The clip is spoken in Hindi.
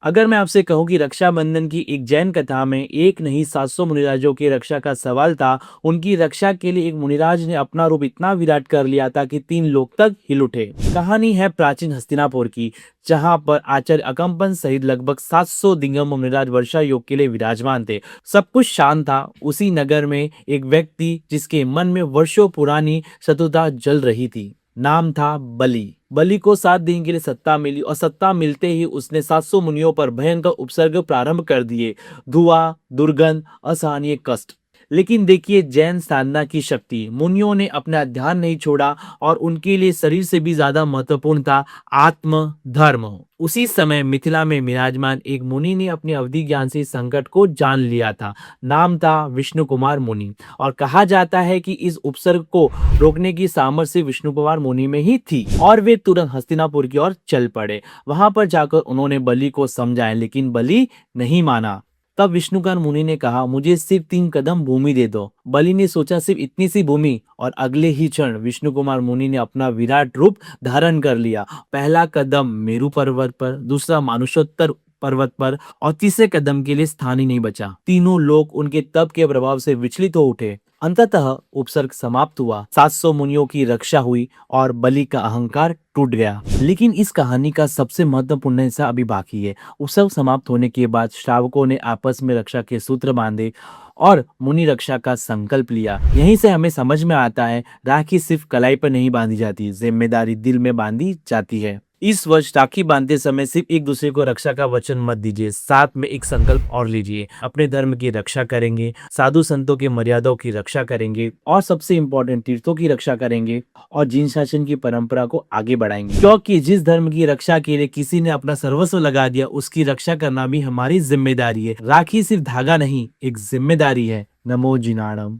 अगर मैं आपसे कहूँ कि रक्षाबंधन की एक जैन कथा में एक नहीं 700 मुनिराजों की रक्षा का सवाल था। उनकी रक्षा के लिए एक मुनिराज ने अपना रूप इतना विराट कर लिया था कि 3 लोग तक हिल उठे। कहानी है प्राचीन हस्तिनापुर की, जहाँ पर आचार्य अकम्पन सहित लगभग 700 दिगंबर मुनिराज वर्षा योग के लिए विराजमान थे। सब कुछ शांत था। उसी नगर में एक व्यक्ति जिसके मन में वर्षों पुरानी शत्रुता जल रही थी। नाम था बलि। बलि को 7 दिन के लिए सत्ता मिली और सत्ता मिलते ही उसने 700 मुनियों पर भयंकर उपसर्ग प्रारंभ कर दिए। धुआं, दुर्गंध, असहनीय कष्ट। लेकिन देखिए जैन साधना की शक्ति। मुनियों ने अपना ध्यान नहीं छोड़ा और उनके लिए शरीर से भी ज्यादा महत्वपूर्ण था आत्म धर्म। उसी समय मिथिला में विराजमान एक मुनि ने अपने अवधि ज्ञान से इस संकट को जान लिया था। नाम था विष्णु कुमार मुनि। और कहा जाता है कि इस उपसर्ग को रोकने की सामर्थ्य विष्णु कुमार मुनि में ही थी और वे तुरंत हस्तिनापुर की ओर चल पड़े। वहां पर जाकर उन्होंने बलि को समझाया, लेकिन बलि नहीं माना। तब विष्णुकुमार मुनि ने कहा, मुझे सिर्फ 3 कदम भूमि दे दो। बलि ने सोचा सिर्फ इतनी सी भूमि, और अगले ही क्षण विष्णु कुमार मुनि ने अपना विराट रूप धारण कर लिया। पहला कदम मेरु पर्वत पर, दूसरा मानुषोत्तर पर्वत पर, और तीसरे कदम के लिए स्थान ही नहीं बचा। तीनों लोग उनके तप के प्रभाव से विचलित हो उठे। अंततः उपसर्ग समाप्त हुआ, 700 मुनियों की रक्षा हुई और बलि का अहंकार टूट गया। लेकिन इस कहानी का सबसे महत्वपूर्ण हिस्सा अभी बाकी है। उत्सव समाप्त होने के बाद श्रावकों ने आपस में रक्षा के सूत्र बांधे और मुनि रक्षा का संकल्प लिया। यहीं से हमें समझ में आता है, राखी सिर्फ कलाई पर नहीं बांधी जाती, जिम्मेदारी दिल में बांधी जाती है। इस वर्ष राखी बांधते समय सिर्फ एक दूसरे को रक्षा का वचन मत दीजिए, साथ में एक संकल्प और लीजिए। अपने धर्म की रक्षा करेंगे, साधु संतों की मर्यादाओं की रक्षा करेंगे, और सबसे इम्पोर्टेंट तीर्थों की रक्षा करेंगे, और जीन शासन की परंपरा को आगे बढ़ाएंगे। क्योंकि जिस धर्म की रक्षा के लिए किसी ने अपना सर्वस्व लगा दिया, उसकी रक्षा करना भी हमारी जिम्मेदारी है। राखी सिर्फ धागा नहीं, एक जिम्मेदारी है। नमो जिनाणम।